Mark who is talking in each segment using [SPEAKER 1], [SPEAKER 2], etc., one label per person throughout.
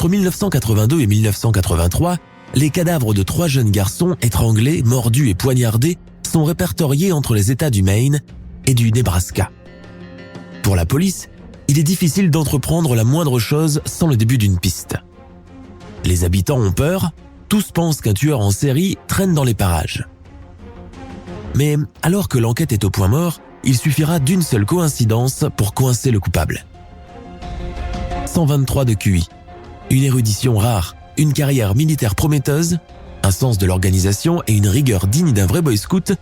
[SPEAKER 1] Entre 1982 et 1983, les cadavres de 3 jeunes garçons étranglés, mordus et poignardés sont répertoriés entre les États du Maine et du Nebraska. Pour la police, il est difficile d'entreprendre la moindre chose sans le début d'une piste. Les habitants ont peur, tous pensent qu'un tueur en série traîne dans les parages. Mais alors que l'enquête est au point mort, il suffira d'une seule coïncidence pour coincer le coupable. 123 de QI, une érudition rare, une carrière militaire prometteuse, un sens de l'organisation et une rigueur digne d'un vrai boy scout.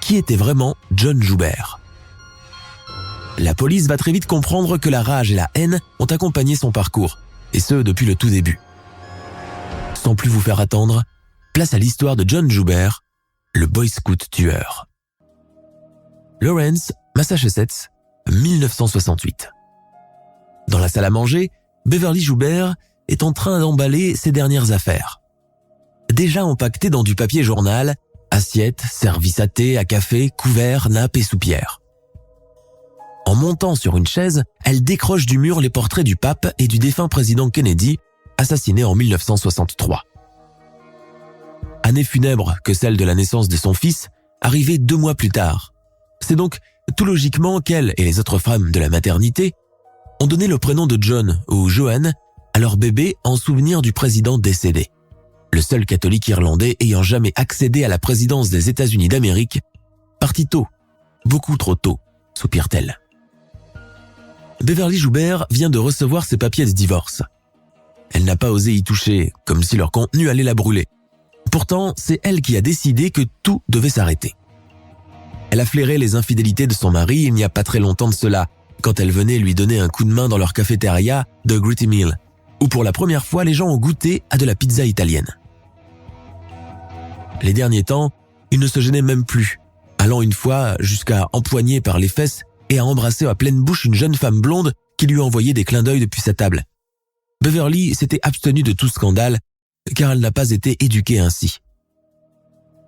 [SPEAKER 1] Qui était vraiment John Joubert? La police va très vite comprendre que la rage et la haine ont accompagné son parcours, et ce depuis le tout début. Sans plus vous faire attendre, place à l'histoire de John Joubert, le boy scout tueur. Lawrence, Massachusetts, 1968. Dans la salle à manger, Beverly Joubert est en train d'emballer ses dernières affaires. Déjà empaquetées dans du papier journal, assiettes, services à thé, à café, couverts, nappes et soupières. En montant sur une chaise, elle décroche du mur les portraits du pape et du défunt président Kennedy, assassiné en 1963. Année funèbre que celle de la naissance de son fils, arrivée 2 mois plus tard. C'est donc tout logiquement qu'elle et les autres femmes de la maternité ont donné le prénom de John ou Joan à leur bébé en souvenir du président décédé, le seul catholique irlandais ayant jamais accédé à la présidence des États-Unis d'Amérique, parti tôt, beaucoup trop tôt, soupire-t-elle. Beverly Joubert vient de recevoir ses papiers de divorce. Elle n'a pas osé y toucher, comme si leur contenu allait la brûler. Pourtant, c'est elle qui a décidé que tout devait s'arrêter. Elle a flairé les infidélités de son mari il n'y a pas très longtemps de cela, quand elle venait lui donner un coup de main dans leur cafétéria de Gritty Mill, où pour la première fois les gens ont goûté à de la pizza italienne. Les derniers temps, il ne se gênait même plus, allant une fois jusqu'à empoigner par les fesses et à embrasser à pleine bouche une jeune femme blonde qui lui envoyait des clins d'œil depuis sa table. Beverly s'était abstenue de tout scandale, car elle n'a pas été éduquée ainsi.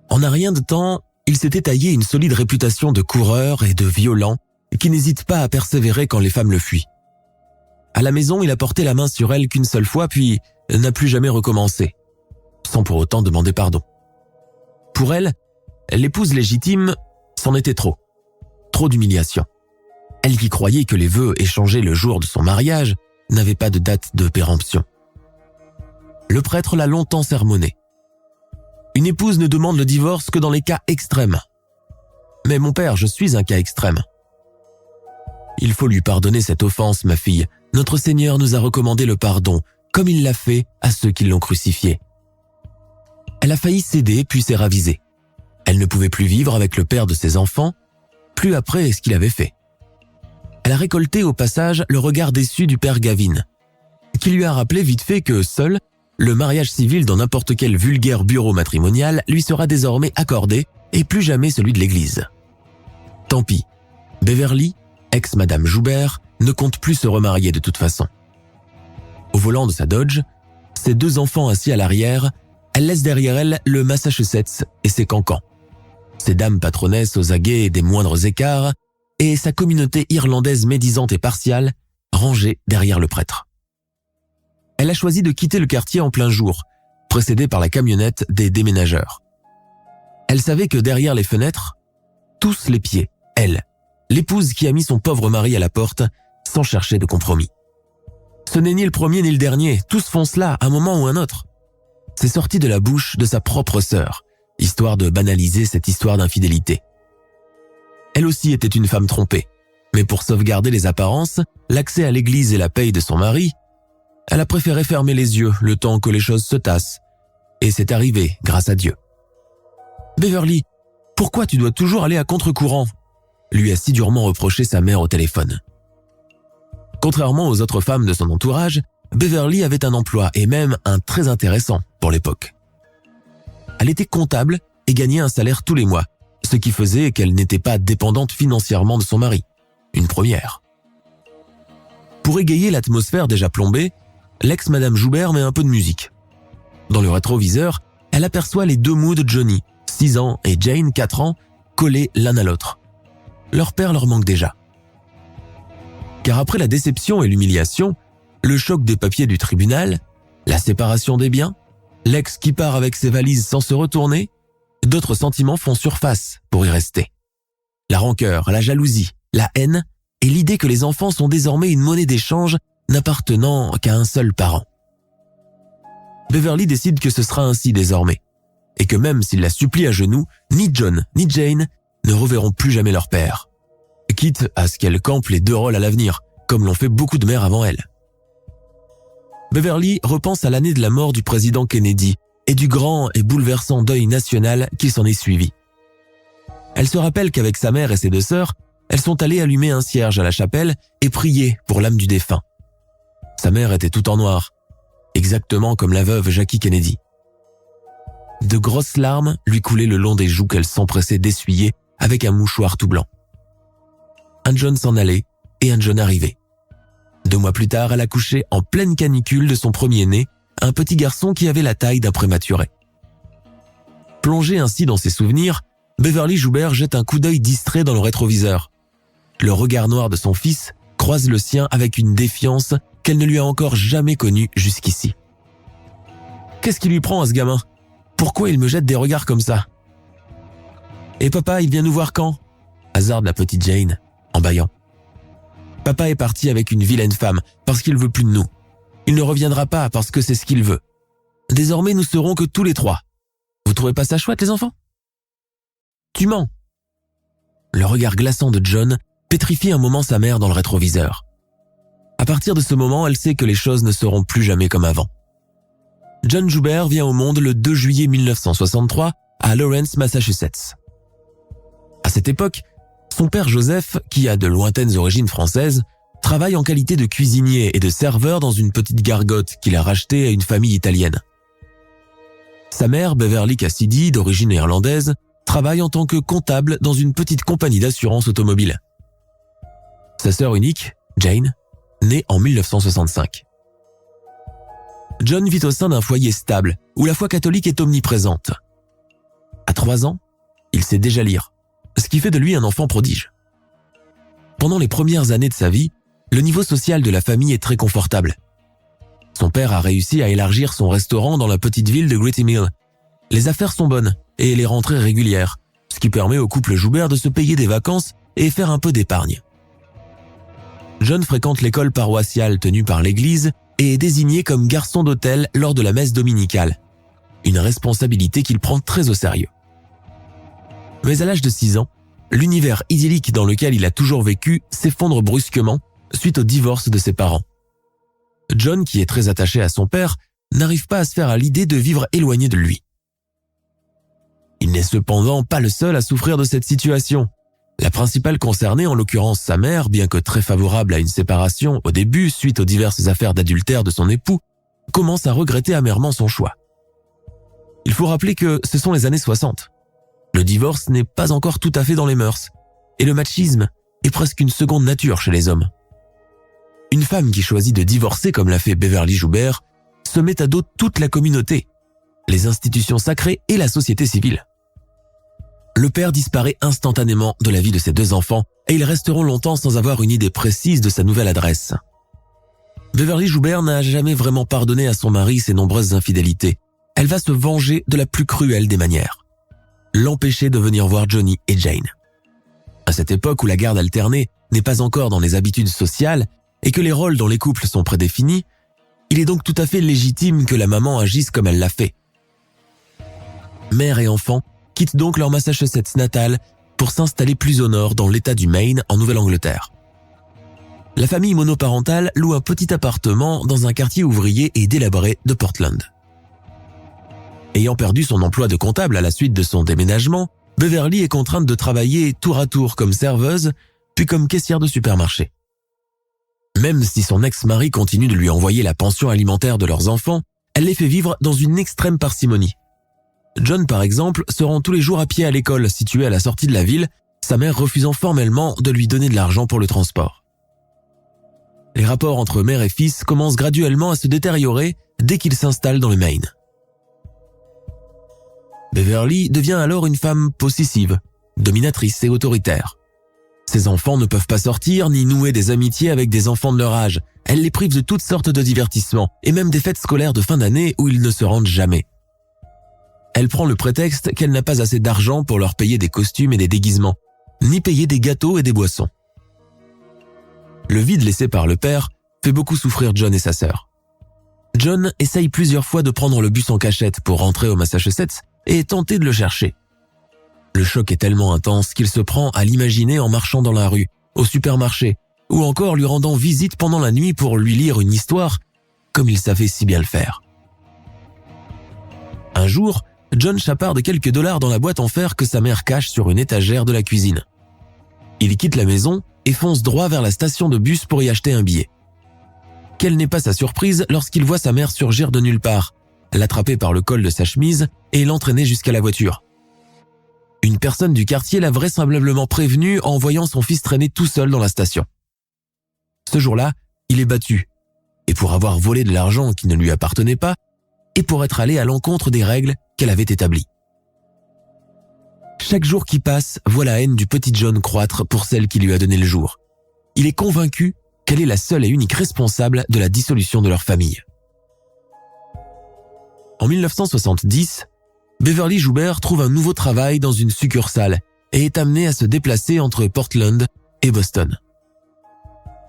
[SPEAKER 1] En un rien de temps, il s'était taillé une solide réputation de coureur et de violent, qui n'hésite pas à persévérer quand les femmes le fuient. À la maison, il a porté la main sur elle qu'une seule fois, puis n'a plus jamais recommencé, sans pour autant demander pardon. Pour elle, l'épouse légitime, c'en était trop. Trop d'humiliation. Elle qui croyait que les vœux échangés le jour de son mariage n'avaient pas de date de péremption. Le prêtre l'a longtemps sermonné. Une épouse ne demande le divorce que dans les cas extrêmes. Mais mon père, je suis un cas extrême. Il faut lui pardonner cette offense, ma fille. Notre Seigneur nous a recommandé le pardon, comme il l'a fait à ceux qui l'ont crucifié. Elle a failli céder puis s'est ravisée. Elle ne pouvait plus vivre avec le père de ses enfants, plus après ce qu'il avait fait. Elle a récolté au passage le regard déçu du père Gavin, qui lui a rappelé vite fait que seul, le mariage civil dans n'importe quel vulgaire bureau matrimonial lui sera désormais accordé et plus jamais celui de l'église. Tant pis, Beverly, ex-madame Joubert, ne compte plus se remarier de toute façon. Au volant de sa Dodge, ses 2 enfants assis à l'arrière, elle laisse derrière elle le Massachusetts et ses cancans, ses dames patronesses aux aguets des moindres écarts et sa communauté irlandaise médisante et partiale rangée derrière le prêtre. Elle a choisi de quitter le quartier en plein jour, précédée par la camionnette des déménageurs. Elle savait que derrière les fenêtres, tous les pieds, elle, l'épouse qui a mis son pauvre mari à la porte sans chercher de compromis. Ce n'est ni le premier ni le dernier, tous font cela à un moment ou un autre. C'est sorti de la bouche de sa propre sœur, histoire de banaliser cette histoire d'infidélité. Elle aussi était une femme trompée, mais pour sauvegarder les apparences, l'accès à l'église et la paye de son mari, elle a préféré fermer les yeux le temps que les choses se tassent, et c'est arrivé grâce à Dieu. « Beverly, pourquoi tu dois toujours aller à contre-courant ?» lui a si durement reproché sa mère au téléphone. Contrairement aux autres femmes de son entourage, Beverly avait un emploi et même un très intéressant pour l'époque. Elle était comptable et gagnait un salaire tous les mois, ce qui faisait qu'elle n'était pas dépendante financièrement de son mari. Une première. Pour égayer l'atmosphère déjà plombée, l'ex-madame Joubert met un peu de musique. Dans le rétroviseur, elle aperçoit les 2 moods de Johnny, 6 ans, et Jane, 4 ans, collés l'un à l'autre. Leur père leur manque déjà. Car après la déception et l'humiliation, le choc des papiers du tribunal, La séparation des biens? L'ex qui part avec ses valises sans se retourner? D'autres sentiments font surface pour y rester. La rancœur, la jalousie, la haine et l'idée que les enfants sont désormais une monnaie d'échange n'appartenant qu'à un seul parent. Beverly décide que ce sera ainsi désormais, et que même s'il la supplie à genoux, ni John ni Jane ne reverront plus jamais leur père, quitte à ce qu'elle campe les deux rôles à l'avenir, comme l'ont fait beaucoup de mères avant elle. Beverly repense à l'année de la mort du président Kennedy et du grand et bouleversant deuil national qui s'en est suivi. Elle se rappelle qu'avec sa mère et ses deux sœurs, elles sont allées allumer un cierge à la chapelle et prier pour l'âme du défunt. Sa mère était tout en noir, exactement comme la veuve Jackie Kennedy. De grosses larmes lui coulaient le long des joues qu'elle s'empressait d'essuyer avec un mouchoir tout blanc. Un John s'en allait et un John arrivait. 2 mois plus tard, elle accouchait en pleine canicule de son premier-né, un petit garçon qui avait la taille d'un prématuré. Plongée ainsi dans ses souvenirs, Beverly Joubert jette un coup d'œil distrait dans le rétroviseur. Le regard noir de son fils croise le sien avec une défiance qu'elle ne lui a encore jamais connue jusqu'ici. Qu'est-ce qui lui prend à ce gamin? Pourquoi il me jette des regards comme ça? Et papa, il vient nous voir quand? Hasarde la petite Jane, en bâillant. Papa est parti avec une vilaine femme parce qu'il veut plus de nous. Il ne reviendra pas parce que c'est ce qu'il veut. Désormais, nous serons que tous les 3. Vous trouvez pas ça chouette, les enfants? Tu mens. Le regard glaçant de John pétrifie un moment sa mère dans le rétroviseur. À partir de ce moment, elle sait que les choses ne seront plus jamais comme avant. John Joubert vient au monde le 2 juillet 1963 à Lawrence, Massachusetts. À cette époque, son père Joseph, qui a de lointaines origines françaises, travaille en qualité de cuisinier et de serveur dans une petite gargote qu'il a rachetée à une famille italienne. Sa mère, Beverly Cassidy, d'origine irlandaise, travaille en tant que comptable dans une petite compagnie d'assurance automobile. Sa sœur unique, Jane, naît en 1965. John vit au sein d'un foyer stable où la foi catholique est omniprésente. À 3 ans, il sait déjà lire, ce qui fait de lui un enfant prodige. Pendant les premières années de sa vie, le niveau social de la famille est très confortable. Son père a réussi à élargir son restaurant dans la petite ville de Gritty Mill. Les affaires sont bonnes et les rentrées régulières, ce qui permet au couple Joubert de se payer des vacances et faire un peu d'épargne. John fréquente l'école paroissiale tenue par l'église et est désigné comme garçon d'hôtel lors de la messe dominicale, une responsabilité qu'il prend très au sérieux. Mais à l'âge de 6 ans, l'univers idyllique dans lequel il a toujours vécu s'effondre brusquement suite au divorce de ses parents. John, qui est très attaché à son père, n'arrive pas à se faire à l'idée de vivre éloigné de lui. Il n'est cependant pas le seul à souffrir de cette situation. La principale concernée, en l'occurrence sa mère, bien que très favorable à une séparation au début suite aux diverses affaires d'adultère de son époux, commence à regretter amèrement son choix. Il faut rappeler que ce sont les années 60. Le divorce n'est pas encore tout à fait dans les mœurs, et le machisme est presque une seconde nature chez les hommes. Une femme qui choisit de divorcer comme l'a fait Beverly Joubert se met à dos toute la communauté, les institutions sacrées et la société civile. Le père disparaît instantanément de la vie de ses 2 enfants et ils resteront longtemps sans avoir une idée précise de sa nouvelle adresse. Beverly Joubert n'a jamais vraiment pardonné à son mari ses nombreuses infidélités. Elle va se venger de la plus cruelle des manières. L'empêcher de venir voir Johnny et Jane. À cette époque où la garde alternée n'est pas encore dans les habitudes sociales et que les rôles dans les couples sont prédéfinis, il est donc tout à fait légitime que la maman agisse comme elle l'a fait. Mère et enfant quittent donc leur Massachusetts natal pour s'installer plus au nord dans l'État du Maine en Nouvelle-Angleterre. La famille monoparentale loue un petit appartement dans un quartier ouvrier et délabré de Portland. Ayant perdu son emploi de comptable à la suite de son déménagement, Beverly est contrainte de travailler tour à tour comme serveuse, puis comme caissière de supermarché. Même si son ex-mari continue de lui envoyer la pension alimentaire de leurs enfants, elle les fait vivre dans une extrême parcimonie. John, par exemple, se rend tous les jours à pied à l'école située à la sortie de la ville, sa mère refusant formellement de lui donner de l'argent pour le transport. Les rapports entre mère et fils commencent graduellement à se détériorer dès qu'ils s'installent dans le Maine. Beverly devient alors une femme possessive, dominatrice et autoritaire. Ses enfants ne peuvent pas sortir ni nouer des amitiés avec des enfants de leur âge. Elle les prive de toutes sortes de divertissements et même des fêtes scolaires de fin d'année où ils ne se rendent jamais. Elle prend le prétexte qu'elle n'a pas assez d'argent pour leur payer des costumes et des déguisements, ni payer des gâteaux et des boissons. Le vide laissé par le père fait beaucoup souffrir John et sa sœur. John essaye plusieurs fois de prendre le bus en cachette pour rentrer au Massachusetts et tenter de le chercher. Le choc est tellement intense qu'il se prend à l'imaginer en marchant dans la rue, au supermarché, ou encore lui rendant visite pendant la nuit pour lui lire une histoire, comme il savait si bien le faire. Un jour, John chaparde quelques dollars dans la boîte en fer que sa mère cache sur une étagère de la cuisine. Il quitte la maison et fonce droit vers la station de bus pour y acheter un billet. Quelle n'est pas sa surprise lorsqu'il voit sa mère surgir de nulle part, l'attraper par le col de sa chemise et l'entraîner jusqu'à la voiture. Une personne du quartier l'a vraisemblablement prévenu en voyant son fils traîner tout seul dans la station. Ce jour-là, il est battu, et pour avoir volé de l'argent qui ne lui appartenait pas, et pour être allé à l'encontre des règles qu'elle avait établies. Chaque jour qui passe voit la haine du petit John croître pour celle qui lui a donné le jour. Il est convaincu qu'elle est la seule et unique responsable de la dissolution de leur famille. En 1970, Beverly Joubert trouve un nouveau travail dans une succursale et est amenée à se déplacer entre Portland et Boston.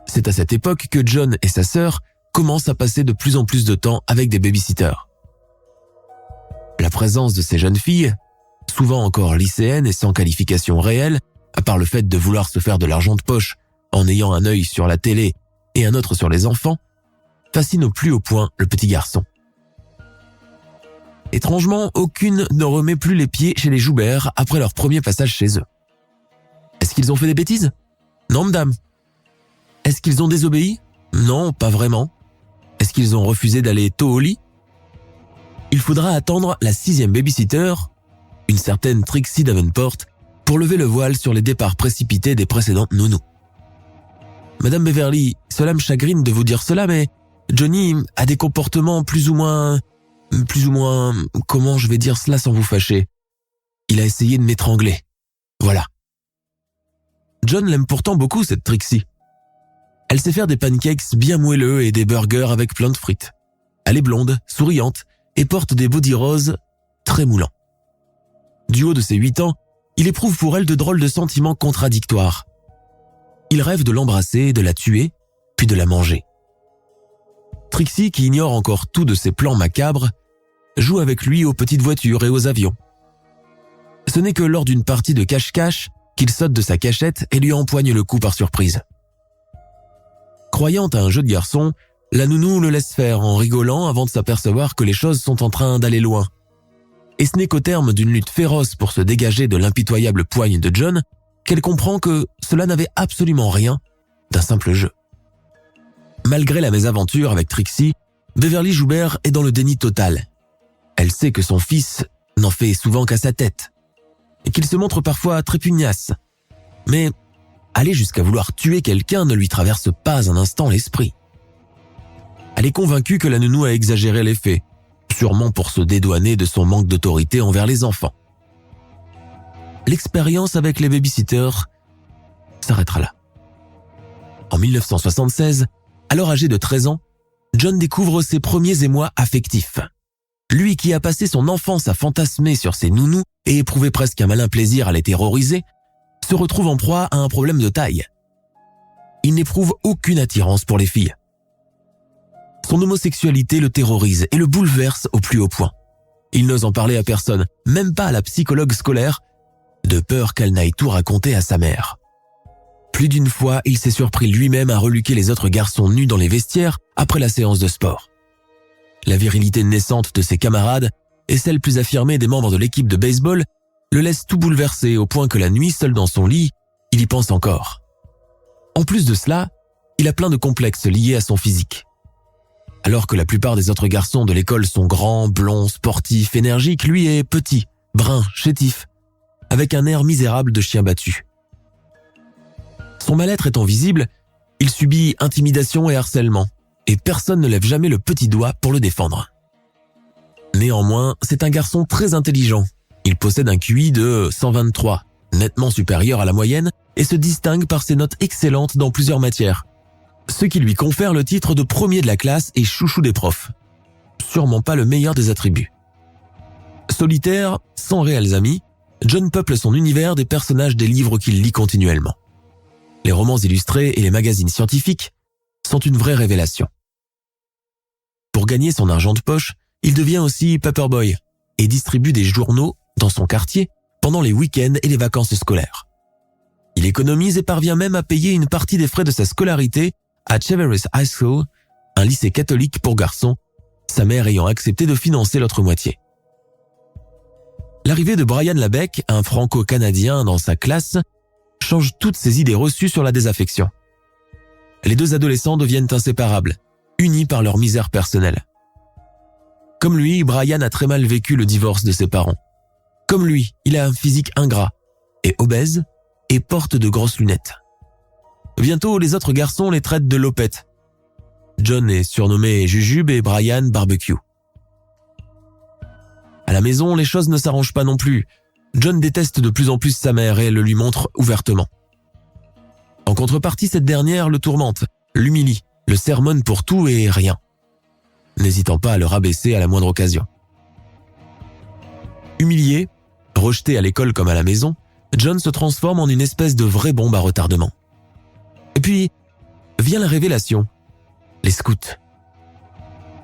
[SPEAKER 1] C'est à cette époque que John et sa sœur commencent à passer de plus en plus de temps avec des babysitters. La présence de ces jeunes filles, souvent encore lycéennes et sans qualification réelle, à part le fait de vouloir se faire de l'argent de poche en ayant un œil sur la télé et un autre sur les enfants, fascine au plus haut point le petit garçon. Étrangement, aucune ne remet plus les pieds chez les Joubert après leur premier passage chez eux. Est-ce qu'ils ont fait des bêtises? Non, madame. Est-ce qu'ils ont désobéi? Non, pas vraiment. Est-ce qu'ils ont refusé d'aller tôt au lit? Il faudra attendre la 6e babysitter, une certaine Trixie Davenport, pour lever le voile sur les départs précipités des précédentes nounous. Madame Beverly, cela me chagrine de vous dire cela, mais Johnny a des comportements plus ou moins, comment je vais dire cela sans vous fâcher? Il a essayé de m'étrangler. Voilà. John l'aime pourtant beaucoup, cette Trixie. Elle sait faire des pancakes bien moelleux et des burgers avec plein de frites. Elle est blonde, souriante et porte des body roses très moulants. Du haut de ses 8 ans, il éprouve pour elle de drôles de sentiments contradictoires. Il rêve de l'embrasser, de la tuer, puis de la manger. Trixie, qui ignore encore tout de ses plans macabres, joue avec lui aux petites voitures et aux avions. Ce n'est que lors d'une partie de cache-cache qu'il saute de sa cachette et lui empoigne le cou par surprise. Croyant à un jeu de garçon, la nounou le laisse faire en rigolant avant de s'apercevoir que les choses sont en train d'aller loin. Et ce n'est qu'au terme d'une lutte féroce pour se dégager de l'impitoyable poigne de John qu'elle comprend que cela n'avait absolument rien d'un simple jeu. Malgré la mésaventure avec Trixie, Beverly Joubert est dans le déni total. Elle sait que son fils n'en fait souvent qu'à sa tête et qu'il se montre parfois très pugnace. Mais aller jusqu'à vouloir tuer quelqu'un ne lui traverse pas un instant l'esprit. Elle est convaincue que la nounou a exagéré les faits, sûrement pour se dédouaner de son manque d'autorité envers les enfants. L'expérience avec les babysitters s'arrêtera là. En 1976, alors âgé de 13 ans, John découvre ses premiers émois affectifs. Lui qui a passé son enfance à fantasmer sur ses nounous et éprouvé presque un malin plaisir à les terroriser, se retrouve en proie à un problème de taille. Il n'éprouve aucune attirance pour les filles. Son homosexualité le terrorise et le bouleverse au plus haut point. Il n'ose en parler à personne, même pas à la psychologue scolaire, de peur qu'elle n'aille tout raconter à sa mère. Plus d'une fois, il s'est surpris lui-même à reluquer les autres garçons nus dans les vestiaires après la séance de sport. La virilité naissante de ses camarades et celle plus affirmée des membres de l'équipe de baseball le laissent tout bouleversé au point que la nuit, seul dans son lit, il y pense encore. En plus de cela, il a plein de complexes liés à son physique. Alors que la plupart des autres garçons de l'école sont grands, blonds, sportifs, énergiques, lui est petit, brun, chétif, avec un air misérable de chien battu. Son mal-être étant visible, il subit intimidation et harcèlement, et personne ne lève jamais le petit doigt pour le défendre. Néanmoins, c'est un garçon très intelligent. Il possède un QI de 123, nettement supérieur à la moyenne et se distingue par ses notes excellentes dans plusieurs matières, ce qui lui confère le titre de premier de la classe et chouchou des profs. Sûrement pas le meilleur des attributs. Solitaire, sans réels amis, John peuple son univers des personnages des livres qu'il lit continuellement. Les romans illustrés et les magazines scientifiques sont une vraie révélation. Pour gagner son argent de poche, il devient aussi paperboy et distribue des journaux dans son quartier pendant les week-ends et les vacances scolaires. Il économise et parvient même à payer une partie des frais de sa scolarité à Cheverus High School, un lycée catholique pour garçons, sa mère ayant accepté de financer l'autre moitié. L'arrivée de Brian Labeck, un franco-canadien dans sa classe, change toutes ses idées reçues sur la désaffection. Les deux adolescents deviennent inséparables, unis par leur misère personnelle. Comme lui, Brian a très mal vécu le divorce de ses parents. Comme lui, il a un physique ingrat, est obèse et porte de grosses lunettes. Bientôt, les autres garçons les traitent de lopettes. John est surnommé Jujube et Brian Barbecue. À la maison, les choses ne s'arrangent pas non plus. John déteste de plus en plus sa mère et le lui montre ouvertement. En contrepartie, cette dernière le tourmente, l'humilie, le sermonne pour tout et rien, n'hésitant pas à le rabaisser à la moindre occasion. Humilié, rejeté à l'école comme à la maison, John se transforme en une espèce de vraie bombe à retardement. Et puis, vient la révélation. Les scouts.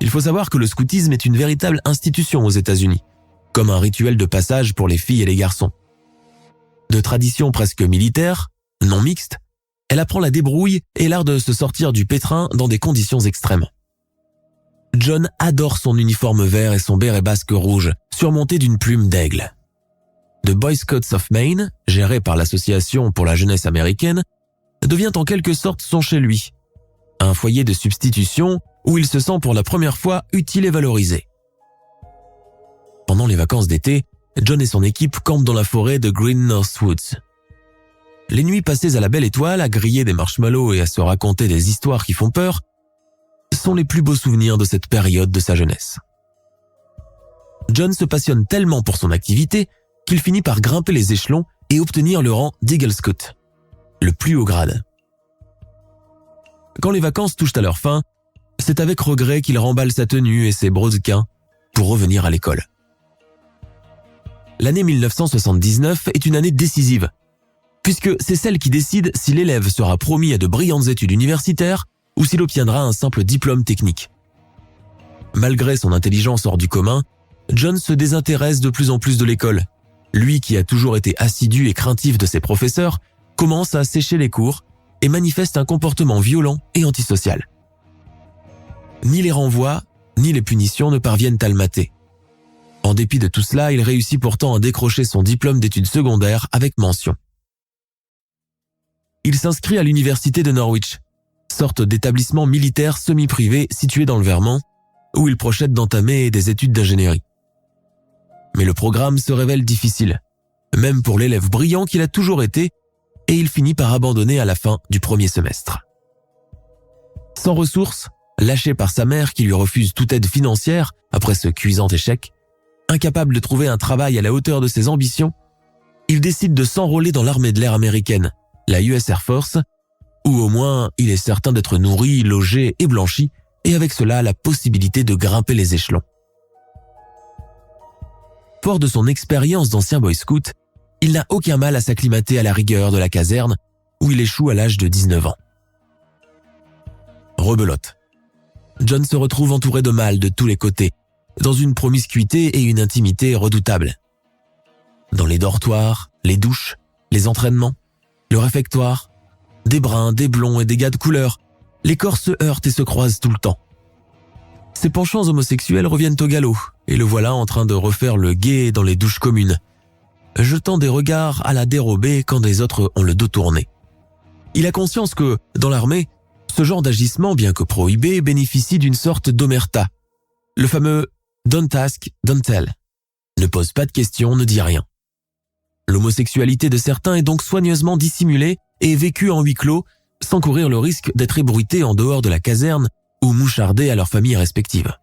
[SPEAKER 1] Il faut savoir que le scoutisme est une véritable institution aux États-Unis, comme un rituel de passage pour les filles et les garçons. De tradition presque militaire, non mixte, elle apprend la débrouille et l'art de se sortir du pétrin dans des conditions extrêmes. John adore son uniforme vert et son béret basque rouge, surmonté d'une plume d'aigle. The Boy Scouts of Maine, géré par l'Association pour la jeunesse américaine, devient en quelque sorte son chez lui, un foyer de substitution où il se sent pour la première fois utile et valorisé. Pendant les vacances d'été, John et son équipe campent dans la forêt de Green North Woods. Les nuits passées à la belle étoile, à griller des marshmallows et à se raconter des histoires qui font peur, sont les plus beaux souvenirs de cette période de sa jeunesse. John se passionne tellement pour son activité qu'il finit par grimper les échelons et obtenir le rang d'Eagle Scout, le plus haut grade. Quand les vacances touchent à leur fin, c'est avec regret qu'il remballe sa tenue et ses brodequins pour revenir à l'école. L'année 1979 est une année décisive, puisque c'est celle qui décide si l'élève sera promis à de brillantes études universitaires ou s'il obtiendra un simple diplôme technique. Malgré son intelligence hors du commun, John se désintéresse de plus en plus de l'école. Lui qui a toujours été assidu et craintif de ses professeurs, commence à sécher les cours et manifeste un comportement violent et antisocial. Ni les renvois, ni les punitions ne parviennent à le mater. En dépit de tout cela, il réussit pourtant à décrocher son diplôme d'études secondaires avec mention. Il s'inscrit à l'université de Norwich, sorte d'établissement militaire semi-privé situé dans le Vermont, où il projette d'entamer des études d'ingénierie. Mais le programme se révèle difficile, même pour l'élève brillant qu'il a toujours été, et il finit par abandonner à la fin du premier semestre. Sans ressources, lâché par sa mère qui lui refuse toute aide financière après ce cuisant échec, incapable de trouver un travail à la hauteur de ses ambitions, il décide de s'enrôler dans l'armée de l'air américaine, la US Air Force, où au moins il est certain d'être nourri, logé et blanchi, et avec cela la possibilité de grimper les échelons. Fort de son expérience d'ancien boy scout, il n'a aucun mal à s'acclimater à la rigueur de la caserne, où il échoue à l'âge de 19 ans. Rebelote. John se retrouve entouré de mâles de tous les côtés, dans une promiscuité et une intimité redoutables. Dans les dortoirs, les douches, les entraînements, le réfectoire, des bruns, des blonds et des gars de couleur, les corps se heurtent et se croisent tout le temps. Ses penchants homosexuels reviennent au galop, et le voilà en train de refaire le guet dans les douches communes, jetant des regards à la dérobée quand les autres ont le dos tourné. Il a conscience que, dans l'armée, ce genre d'agissement, bien que prohibé, bénéficie d'une sorte d'omerta. Le fameux « don't ask, don't tell ». Ne pose pas de questions, ne dit rien. L'homosexualité de certains est donc soigneusement dissimulée et vécue en huis clos, sans courir le risque d'être ébruité en dehors de la caserne ou mouchardé à leurs familles respectives.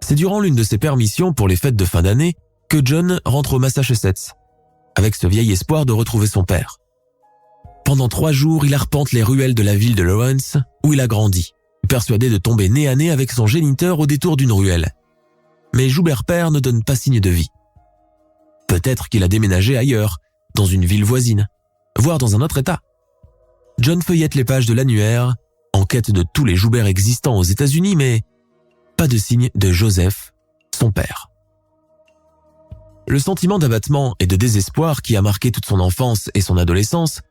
[SPEAKER 1] C'est durant l'une de ses permissions pour les fêtes de fin d'année que John rentre au Massachusetts, avec ce vieil espoir de retrouver son père. Pendant 3 jours, il arpente les ruelles de la ville de Lawrence, où il a grandi, persuadé de tomber nez à nez avec son géniteur au détour d'une ruelle. Mais Joubert père ne donne pas signe de vie. Peut-être qu'il a déménagé ailleurs, dans une ville voisine, voire dans un autre état. John feuillette les pages de l'annuaire, en quête de tous les Joubert existants aux États-Unis, mais pas de signe de Joseph, son père. Le sentiment d'abattement et de désespoir qui a marqué toute son enfance et son adolescence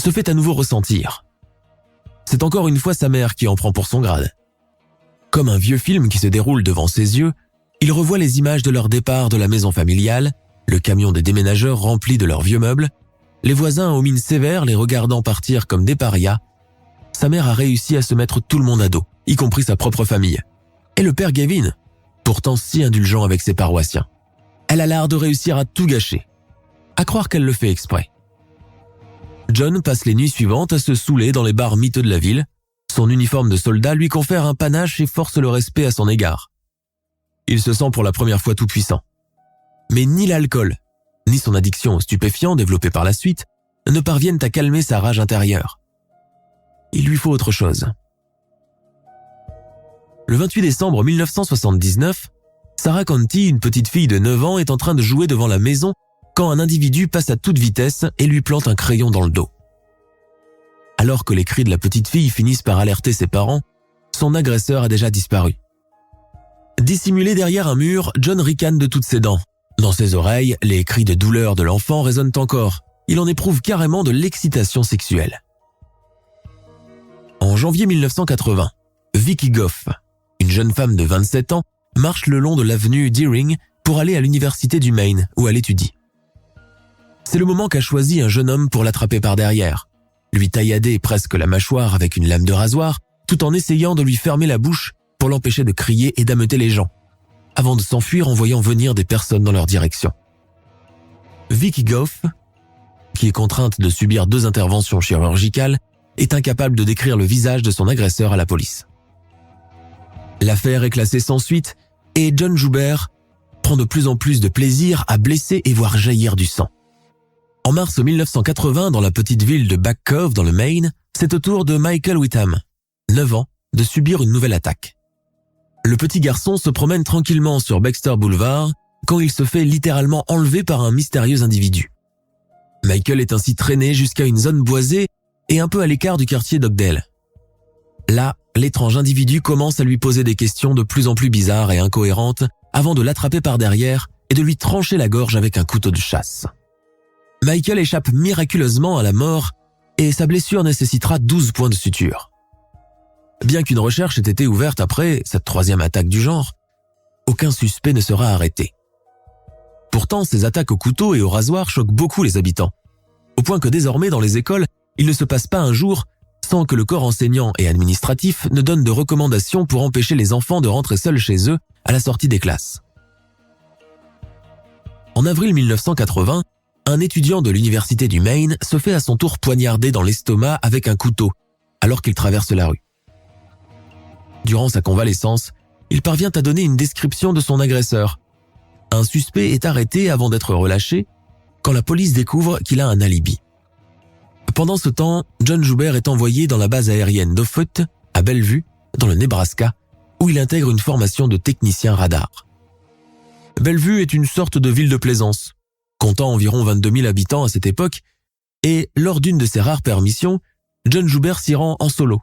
[SPEAKER 1] se fait à nouveau ressentir. C'est encore une fois sa mère qui en prend pour son grade. Comme un vieux film qui se déroule devant ses yeux, il revoit les images de leur départ de la maison familiale, le camion des déménageurs rempli de leurs vieux meubles, les voisins aux mines sévères les regardant partir comme des parias. Sa mère a réussi à se mettre tout le monde à dos, y compris sa propre famille. Et le père Gavin, pourtant si indulgent avec ses paroissiens. Elle a l'art de réussir à tout gâcher. À croire qu'elle le fait exprès. John passe les nuits suivantes à se saouler dans les bars miteux de la ville. Son uniforme de soldat lui confère un panache et force le respect à son égard. Il se sent pour la première fois tout puissant. Mais ni l'alcool, ni son addiction aux stupéfiants développée par la suite ne parviennent à calmer sa rage intérieure. Il lui faut autre chose. Le 28 décembre 1979, Sarah Conti, une petite fille de 9 ans, est en train de jouer devant la maison quand un individu passe à toute vitesse et lui plante un crayon dans le dos. Alors que les cris de la petite fille finissent par alerter ses parents, son agresseur a déjà disparu. Dissimulé derrière un mur, John ricane de toutes ses dents. Dans ses oreilles, les cris de douleur de l'enfant résonnent encore. Il en éprouve carrément de l'excitation sexuelle. En janvier 1980, Vicky Goff, une jeune femme de 27 ans, marche le long de l'avenue Deering pour aller à l'université du Maine où elle étudie. C'est le moment qu'a choisi un jeune homme pour l'attraper par derrière, lui taillader presque la mâchoire avec une lame de rasoir, tout en essayant de lui fermer la bouche pour l'empêcher de crier et d'ameuter les gens, avant de s'enfuir en voyant venir des personnes dans leur direction. Vicky Goff, qui est contrainte de subir 2 interventions chirurgicales, est incapable de décrire le visage de son agresseur à la police. L'affaire est classée sans suite et John Joubert prend de plus en plus de plaisir à blesser et voir jaillir du sang. En mars 1980, dans la petite ville de Back Cove dans le Maine, c'est au tour de Michael Whitham, 9 ans, de subir une nouvelle attaque. Le petit garçon se promène tranquillement sur Baxter Boulevard quand il se fait littéralement enlever par un mystérieux individu. Michael est ainsi traîné jusqu'à une zone boisée et un peu à l'écart du quartier d'Oakdale. Là, l'étrange individu commence à lui poser des questions de plus en plus bizarres et incohérentes avant de l'attraper par derrière et de lui trancher la gorge avec un couteau de chasse. Michael échappe miraculeusement à la mort et sa blessure nécessitera 12 points de suture. Bien qu'une recherche ait été ouverte après cette 3e attaque du genre, aucun suspect ne sera arrêté. Pourtant, ces attaques au couteau et au rasoir choquent beaucoup les habitants, au point que désormais dans les écoles, il ne se passe pas un jour sans que le corps enseignant et administratif ne donne de recommandations pour empêcher les enfants de rentrer seuls chez eux à la sortie des classes. En avril 1980, un étudiant de l'université du Maine se fait à son tour poignarder dans l'estomac avec un couteau alors qu'il traverse la rue. Durant sa convalescence, il parvient à donner une description de son agresseur. Un suspect est arrêté avant d'être relâché quand la police découvre qu'il a un alibi. Pendant ce temps, John Joubert est envoyé dans la base aérienne d'Offutt, à Bellevue, dans le Nebraska, où il intègre une formation de technicien radar. Bellevue est une sorte de ville de plaisance, comptant environ 22 000 habitants à cette époque, et lors d'une de ses rares permissions, John Joubert s'y rend en solo,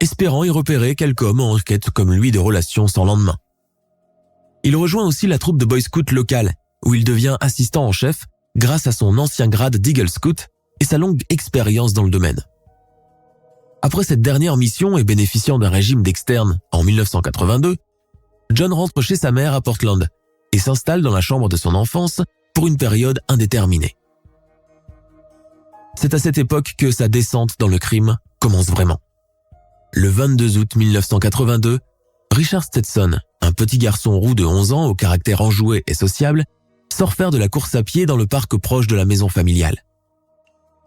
[SPEAKER 1] espérant y repérer quelque homme en quête comme lui de relations sans lendemain. Il rejoint aussi la troupe de Boy Scout locale, où il devient assistant en chef grâce à son ancien grade d'Eagle Scout et sa longue expérience dans le domaine. Après cette dernière mission et bénéficiant d'un régime d'externe en 1982, John rentre chez sa mère à Portland et s'installe dans la chambre de son enfance pour une période indéterminée. C'est à cette époque que sa descente dans le crime commence vraiment. Le 22 août 1982, Richard Stetson, un petit garçon roux de 11 ans au caractère enjoué et sociable, sort faire de la course à pied dans le parc proche de la maison familiale.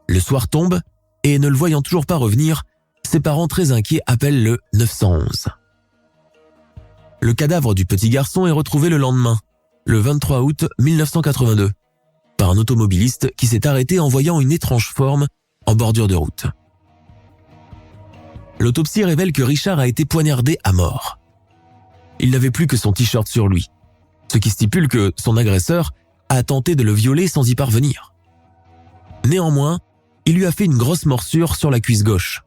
[SPEAKER 1] Le soir tombe et ne le voyant toujours pas revenir, ses parents très inquiets appellent le 911. Le cadavre du petit garçon est retrouvé le lendemain, le 23 août 1982. par un automobiliste qui s'est arrêté en voyant une étrange forme en bordure de route. L'autopsie révèle que Richard a été poignardé à mort. Il n'avait plus que son t-shirt sur lui, ce qui stipule que son agresseur a tenté de le violer sans y parvenir. Néanmoins, il lui a fait une grosse morsure sur la cuisse gauche.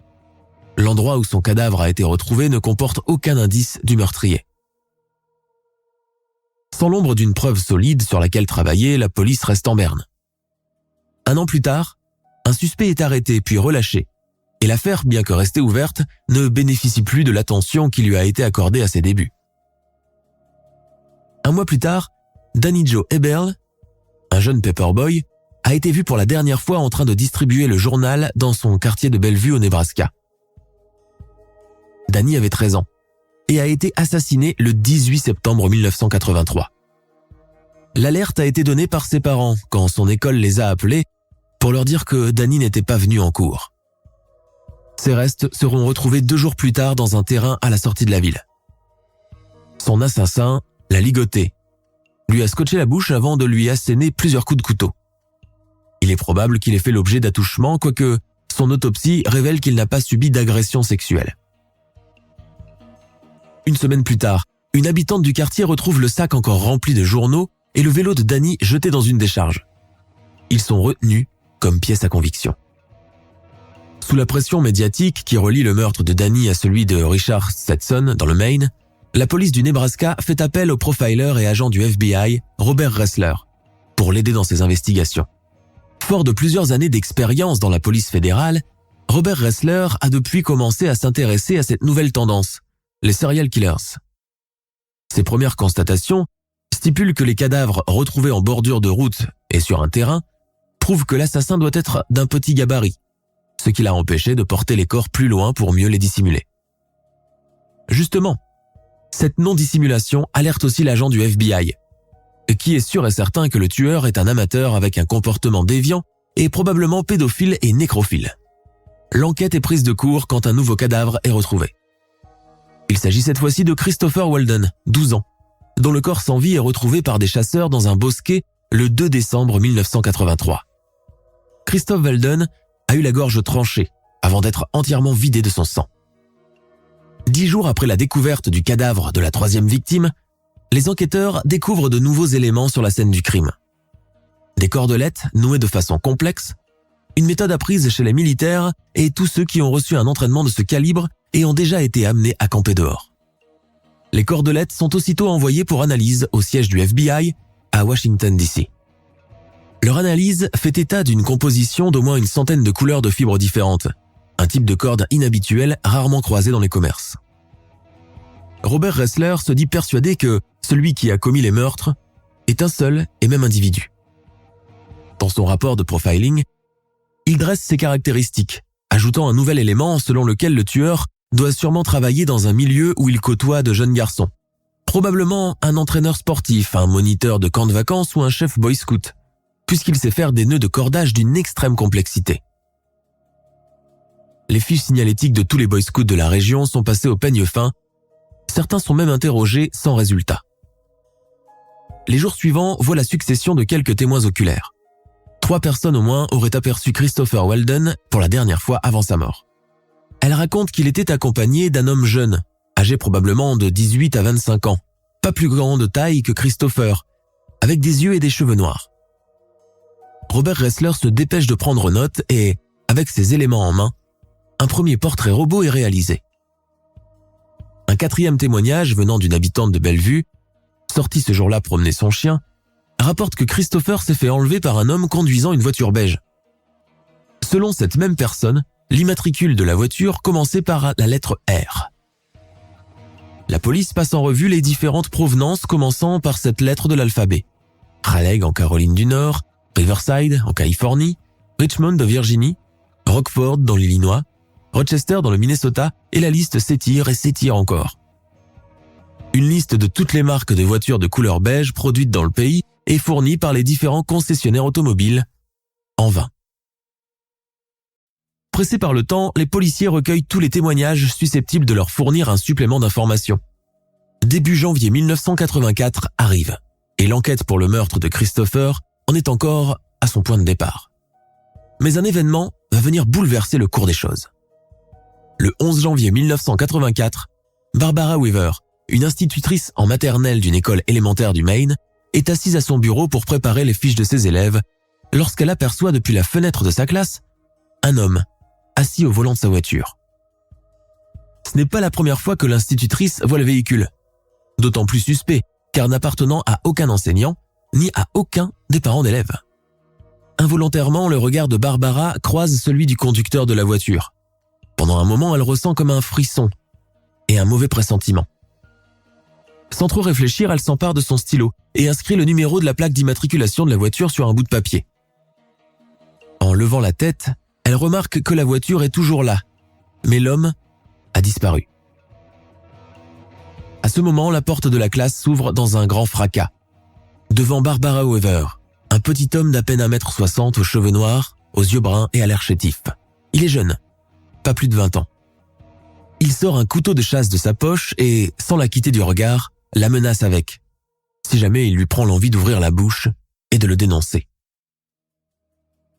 [SPEAKER 1] L'endroit où son cadavre a été retrouvé ne comporte aucun indice du meurtrier. Sans l'ombre d'une preuve solide sur laquelle travailler, la police reste en berne. 1 an plus tard, un suspect est arrêté puis relâché, et l'affaire, bien que restée ouverte, ne bénéficie plus de l'attention qui lui a été accordée à ses débuts. 1 mois plus tard, Danny Joe Eberle, un jeune paperboy, a été vu pour la dernière fois en train de distribuer le journal dans son quartier de Bellevue au Nebraska. Danny avait 13 ans et a été assassiné le 18 septembre 1983. L'alerte a été donnée par ses parents quand son école les a appelés pour leur dire que Danny n'était pas venu en cours. Ses restes seront retrouvés 2 jours plus tard dans un terrain à la sortie de la ville. Son assassin l'a ligoté, lui a scotché la bouche avant de lui asséner plusieurs coups de couteau. Il est probable qu'il ait fait l'objet d'attouchements, quoique son autopsie révèle qu'il n'a pas subi d'agression sexuelle. 1 semaine plus tard, une habitante du quartier retrouve le sac encore rempli de journaux et le vélo de Danny jeté dans une décharge. Ils sont retenus comme pièce à conviction. Sous la pression médiatique qui relie le meurtre de Danny à celui de Richard Stetson dans le Maine, la police du Nebraska fait appel au profiler et agent du FBI, Robert Ressler, pour l'aider dans ses investigations. Fort de plusieurs années d'expérience dans la police fédérale, Robert Ressler a depuis commencé à s'intéresser à cette nouvelle tendance, les serial killers. Ses premières constatations stipulent que les cadavres retrouvés en bordure de route et sur un terrain prouvent que l'assassin doit être d'un petit gabarit, ce qui l'a empêché de porter les corps plus loin pour mieux les dissimuler. Justement, cette non-dissimulation alerte aussi l'agent du FBI, qui est sûr et certain que le tueur est un amateur avec un comportement déviant et probablement pédophile et nécrophile. L'enquête est prise de court quand un nouveau cadavre est retrouvé. Il s'agit cette fois-ci de Christopher Walden, 12 ans, dont le corps sans vie est retrouvé par des chasseurs dans un bosquet le 2 décembre 1983. Christophe Walden a eu la gorge tranchée avant d'être entièrement vidé de son sang. 10 jours après la découverte du cadavre de la 3e victime, les enquêteurs découvrent de nouveaux éléments sur la scène du crime. Des cordelettes nouées de façon complexe, une méthode apprise chez les militaires et tous ceux qui ont reçu un entraînement de ce calibre et ont déjà été amenés à camper dehors. Les cordelettes sont aussitôt envoyées pour analyse au siège du FBI à Washington, D.C. Leur analyse fait état d'une composition d'au moins une centaine de couleurs de fibres différentes, un type de corde inhabituel rarement croisé dans les commerces. Robert Ressler se dit persuadé que celui qui a commis les meurtres est un seul et même individu. Dans son rapport de profiling, il dresse ses caractéristiques, ajoutant un nouvel élément selon lequel le tueur doit sûrement travailler dans un milieu où il côtoie de jeunes garçons. Probablement un entraîneur sportif, un moniteur de camp de vacances ou un chef boy scout, puisqu'il sait faire des nœuds de cordage d'une extrême complexité. Les fiches signalétiques de tous les boy scouts de la région sont passées au peigne fin. Certains sont même interrogés sans résultat. Les jours suivants voient la succession de quelques témoins oculaires. 3 personnes au moins auraient aperçu Christopher Walden pour la dernière fois avant sa mort. Elles racontent qu'il était accompagné d'un homme jeune, âgé probablement de 18 à 25 ans, pas plus grand de taille que Christopher, avec des yeux et des cheveux noirs. Robert Ressler se dépêche de prendre note et, avec ses éléments en main, un premier portrait robot est réalisé. Un 4e témoignage venant d'une habitante de Bellevue, sortie ce jour-là promener son chien, rapporte que Christopher s'est fait enlever par un homme conduisant une voiture beige. Selon cette même personne, l'immatricule de la voiture commençait par la lettre R. La police passe en revue les différentes provenances commençant par cette lettre de l'alphabet. Raleigh en Caroline du Nord, Riverside en Californie, Richmond de Virginie, Rockford dans l'Illinois, Rochester dans le Minnesota, et la liste s'étire et s'étire encore. Une liste de toutes les marques de voitures de couleur beige produites dans le pays est fournie par les différents concessionnaires automobiles, en vain. Pressés par le temps, les policiers recueillent tous les témoignages susceptibles de leur fournir un supplément d'informations. Début janvier 1984 arrive, et l'enquête pour le meurtre de Christopher en est encore à son point de départ. Mais un événement va venir bouleverser le cours des choses. Le 11 janvier 1984, Barbara Weaver, une institutrice en maternelle d'une école élémentaire du Maine, est assise à son bureau pour préparer les fiches de ses élèves lorsqu'elle aperçoit depuis la fenêtre de sa classe un homme assis au volant de sa voiture. Ce n'est pas la première fois que l'institutrice voit le véhicule, d'autant plus suspect car n'appartenant à aucun enseignant ni à aucun des parents d'élèves. Involontairement, le regard de Barbara croise celui du conducteur de la voiture. Pendant un moment, elle ressent comme un frisson et un mauvais pressentiment. Sans trop réfléchir, elle s'empare de son stylo et inscrit le numéro de la plaque d'immatriculation de la voiture sur un bout de papier. En levant la tête, elle remarque que la voiture est toujours là, mais l'homme a disparu. À ce moment, la porte de la classe s'ouvre dans un grand fracas. Devant Barbara Weaver, un petit homme d'à peine 1,60 m aux cheveux noirs, aux yeux bruns et à l'air chétif. Il est jeune, pas plus de 20 ans. Il sort un couteau de chasse de sa poche et, sans la quitter du regard, la menace avec, si jamais il lui prend l'envie d'ouvrir la bouche et de le dénoncer.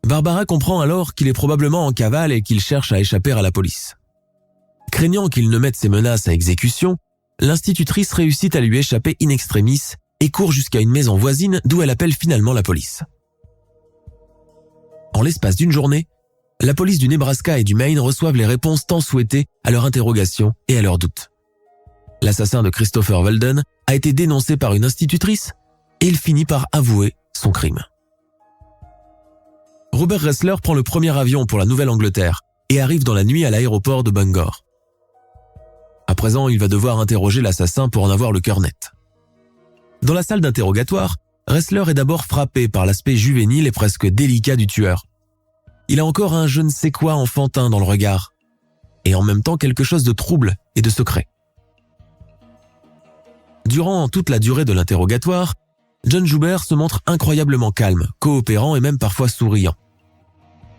[SPEAKER 1] Barbara comprend alors qu'il est probablement en cavale et qu'il cherche à échapper à la police. Craignant qu'il ne mette ses menaces à exécution, l'institutrice réussit à lui échapper in extremis et court jusqu'à une maison voisine d'où elle appelle finalement la police. En l'espace d'une journée, la police du Nebraska et du Maine reçoivent les réponses tant souhaitées à leurs interrogations et à leurs doutes. L'assassin de Christopher Walden a été dénoncé par une institutrice et il finit par avouer son crime. Robert Ressler prend le premier avion pour la Nouvelle-Angleterre et arrive dans la nuit à l'aéroport de Bangor. À présent, il va devoir interroger l'assassin pour en avoir le cœur net. Dans la salle d'interrogatoire, Ressler est d'abord frappé par l'aspect juvénile et presque délicat du tueur. Il a encore un je ne sais quoi enfantin dans le regard, et en même temps quelque chose de trouble et de secret. Durant toute la durée de l'interrogatoire, John Joubert se montre incroyablement calme, coopérant et même parfois souriant.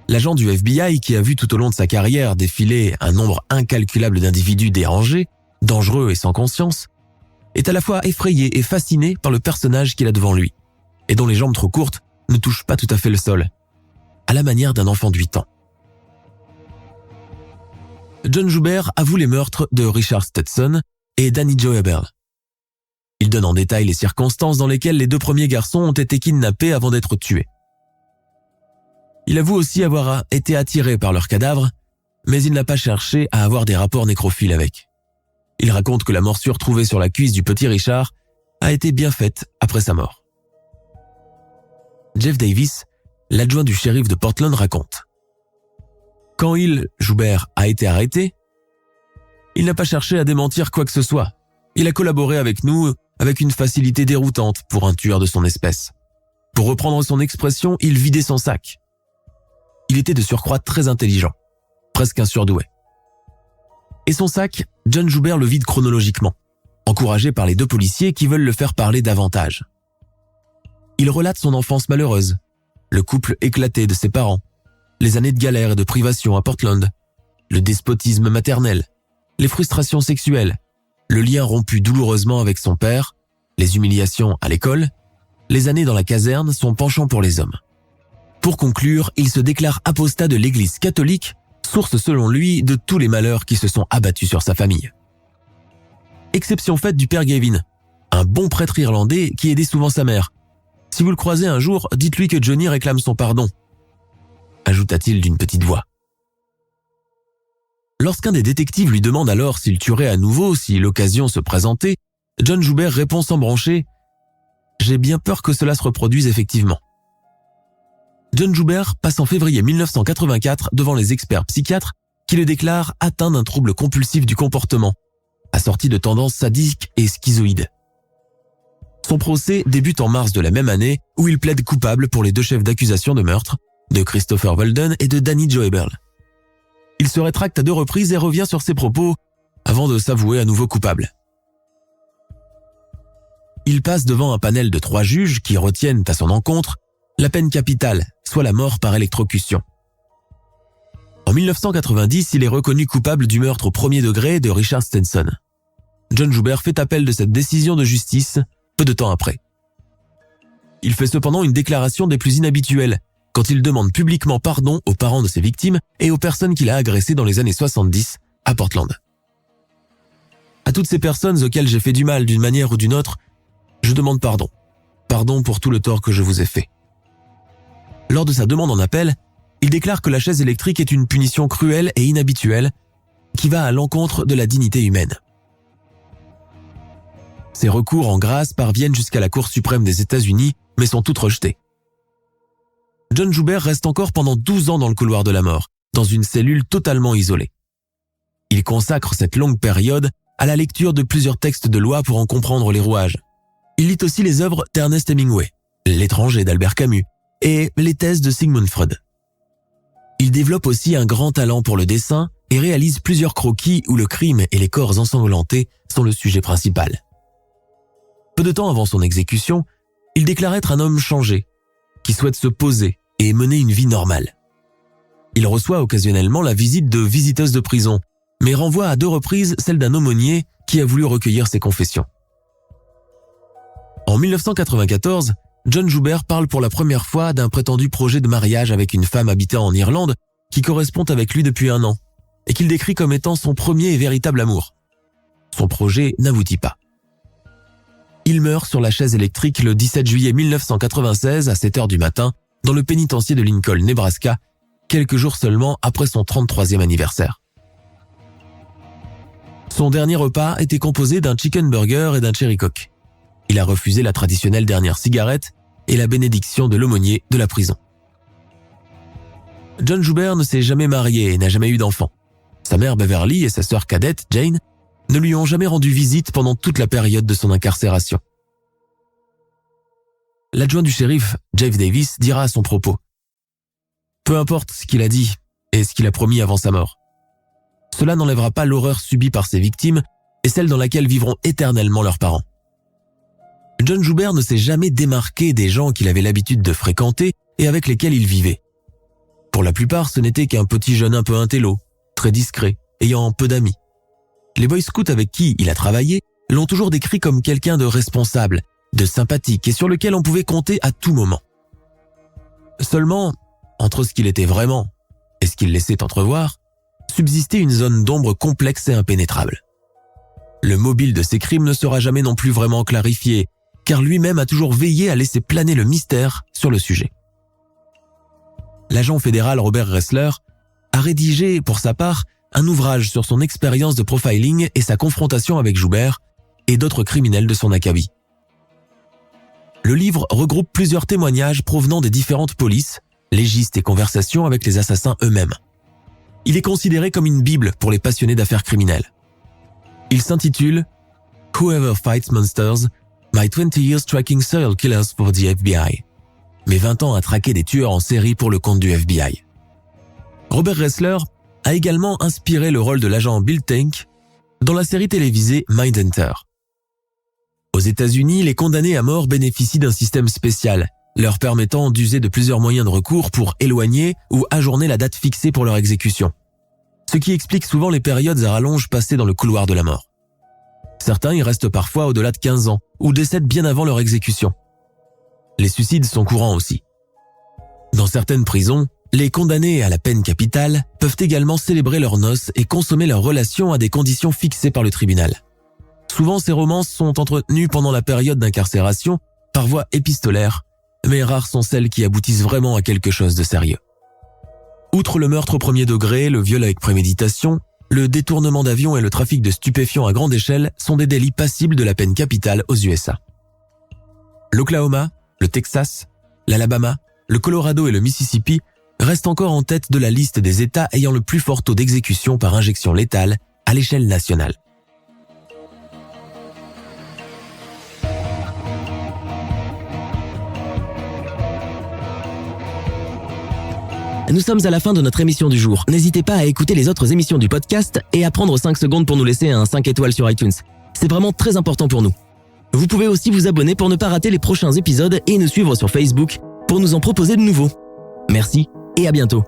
[SPEAKER 1] L'agent du FBI, qui a vu tout au long de sa carrière défiler un nombre incalculable d'individus dérangés, dangereux et sans conscience, est à la fois effrayé et fasciné par le personnage qu'il a devant lui, et dont les jambes trop courtes ne touchent pas tout à fait le sol, à la manière d'un enfant de 8 ans. John Joubert avoue les meurtres de Richard Stetson et Danny Joe Abel. Il donne en détail les circonstances dans lesquelles les deux premiers garçons ont été kidnappés avant d'être tués. Il avoue aussi avoir été attiré par leurs cadavres, mais il n'a pas cherché à avoir des rapports nécrophiles avec. Il raconte que la morsure trouvée sur la cuisse du petit Richard a été bien faite après sa mort. Jeff Davis, l'adjoint du shérif de Portland, raconte. Quand Joubert, a été arrêté, il n'a pas cherché à démentir quoi que ce soit. Il a collaboré avec nous avec une facilité déroutante pour un tueur de son espèce. Pour reprendre son expression, il vidait son sac. Il était de surcroît très intelligent, presque un surdoué. Et son sac, John Joubert le vide chronologiquement, encouragé par les deux policiers qui veulent le faire parler davantage. Il relate son enfance malheureuse, le couple éclaté de ses parents, les années de galère et de privation à Portland, le despotisme maternel, les frustrations sexuelles, le lien rompu douloureusement avec son père, les humiliations à l'école, les années dans la caserne, son penchant pour les hommes. Pour conclure, il se déclare apostat de l'Église catholique, source selon lui de tous les malheurs qui se sont abattus sur sa famille. Exception faite du père Gavin, un bon prêtre irlandais qui aidait souvent sa mère. Si vous le croisez un jour, dites-lui que Johnny réclame son pardon, ajouta-t-il d'une petite voix. Lorsqu'un des détectives lui demande alors s'il tuerait à nouveau si l'occasion se présentait, John Joubert répond sans broncher « J'ai bien peur que cela se reproduise effectivement ». John Joubert passe en février 1984 devant les experts psychiatres qui le déclarent atteint d'un trouble compulsif du comportement, assorti de tendances sadiques et schizoïdes. Son procès débute en mars de la même année où il plaide coupable pour les deux chefs d'accusation de meurtre, de Christopher Walden et de Danny Joe Abel. Il se rétracte à 2 reprises et revient sur ses propos avant de s'avouer à nouveau coupable. Il passe devant un panel de 3 juges qui retiennent à son encontre la peine capitale, soit la mort par électrocution. En 1990, il est reconnu coupable du meurtre au premier degré de Richard Stetson. John Joubert fait appel de cette décision de justice peu de temps après. Il fait cependant une déclaration des plus inhabituelles, quand il demande publiquement pardon aux parents de ses victimes et aux personnes qu'il a agressées dans les années 70 à Portland. À toutes ces personnes auxquelles j'ai fait du mal d'une manière ou d'une autre, je demande pardon. Pardon pour tout le tort que je vous ai fait. Lors de sa demande en appel, il déclare que la chaise électrique est une punition cruelle et inhabituelle qui va à l'encontre de la dignité humaine. Ses recours en grâce parviennent jusqu'à la Cour suprême des États-Unis, mais sont toutes rejetées. John Joubert reste encore pendant 12 ans dans le couloir de la mort, dans une cellule totalement isolée. Il consacre cette longue période à la lecture de plusieurs textes de loi pour en comprendre les rouages. Il lit aussi les œuvres d'Ernest Hemingway, L'étranger d'Albert Camus et les thèses de Sigmund Freud. Il développe aussi un grand talent pour le dessin et réalise plusieurs croquis où le crime et les corps ensanglantés sont le sujet principal. Peu de temps avant son exécution, il déclare être un homme changé, qui souhaite se poser et mener une vie normale. Il reçoit occasionnellement la visite de visiteuses de prison, mais renvoie à 2 reprises celle d'un aumônier qui a voulu recueillir ses confessions. En 1994, John Joubert parle pour la première fois d'un prétendu projet de mariage avec une femme habitant en Irlande qui correspond avec lui depuis 1 an et qu'il décrit comme étant son premier et véritable amour. Son projet n'aboutit pas. Il meurt sur la chaise électrique le 17 juillet 1996 à 7h du matin dans le pénitencier de Lincoln, Nebraska, quelques jours seulement après son 33e anniversaire. Son dernier repas était composé d'un chicken burger et d'un cherry coke. Il a refusé la traditionnelle dernière cigarette et la bénédiction de l'aumônier de la prison. John Joubert ne s'est jamais marié et n'a jamais eu d'enfant. Sa mère Beverly et sa sœur cadette Jane ne lui ont jamais rendu visite pendant toute la période de son incarcération. L'adjoint du shérif, Jeff Davis, dira à son propos « Peu importe ce qu'il a dit et ce qu'il a promis avant sa mort. Cela n'enlèvera pas l'horreur subie par ses victimes et celle dans laquelle vivront éternellement leurs parents. » John Joubert ne s'est jamais démarqué des gens qu'il avait l'habitude de fréquenter et avec lesquels il vivait. Pour la plupart, ce n'était qu'un petit jeune un peu intello, très discret, ayant peu d'amis. Les Boy Scouts avec qui il a travaillé l'ont toujours décrit comme quelqu'un de responsable, de sympathique et sur lequel on pouvait compter à tout moment. Seulement, entre ce qu'il était vraiment et ce qu'il laissait entrevoir, subsistait une zone d'ombre complexe et impénétrable. Le mobile de ses crimes ne sera jamais non plus vraiment clarifié, car lui-même a toujours veillé à laisser planer le mystère sur le sujet. L'agent fédéral Robert Ressler a rédigé, pour sa part, un ouvrage sur son expérience de profiling et sa confrontation avec Joubert et d'autres criminels de son acabit. Le livre regroupe plusieurs témoignages provenant des différentes polices, légistes et conversations avec les assassins eux-mêmes. Il est considéré comme une bible pour les passionnés d'affaires criminelles. Il s'intitule « Whoever Fights Monsters, My 20 Years Tracking Serial Killers for the FBI » Mes 20 ans à traquer des tueurs en série pour le compte du FBI. Robert Ressler a également inspiré le rôle de l'agent Bill Tank dans la série télévisée Mindhunter. Aux États-Unis, les condamnés à mort bénéficient d'un système spécial, leur permettant d'user de plusieurs moyens de recours pour éloigner ou ajourner la date fixée pour leur exécution. Ce qui explique souvent les périodes à rallonge passées dans le couloir de la mort. Certains y restent parfois au-delà de 15 ans ou décèdent bien avant leur exécution. Les suicides sont courants aussi. Dans certaines prisons, les condamnés à la peine capitale peuvent également célébrer leurs noces et consommer leurs relations à des conditions fixées par le tribunal. Souvent, ces romances sont entretenues pendant la période d'incarcération par voie épistolaire, mais rares sont celles qui aboutissent vraiment à quelque chose de sérieux. Outre le meurtre au premier degré, le viol avec préméditation, le détournement d'avion et le trafic de stupéfiants à grande échelle sont des délits passibles de la peine capitale aux USA. L'Oklahoma, le Texas, l'Alabama, le Colorado et le Mississippi restent encore en tête de la liste des États ayant le plus fort taux d'exécution par injection létale à l'échelle nationale.
[SPEAKER 2] Nous sommes à la fin de notre émission du jour. N'hésitez pas à écouter les autres émissions du podcast et à prendre 5 secondes pour nous laisser un 5 étoiles sur iTunes. C'est vraiment très important pour nous. Vous pouvez aussi vous abonner pour ne pas rater les prochains épisodes et nous suivre sur Facebook pour nous en proposer de nouveaux. Merci et à bientôt.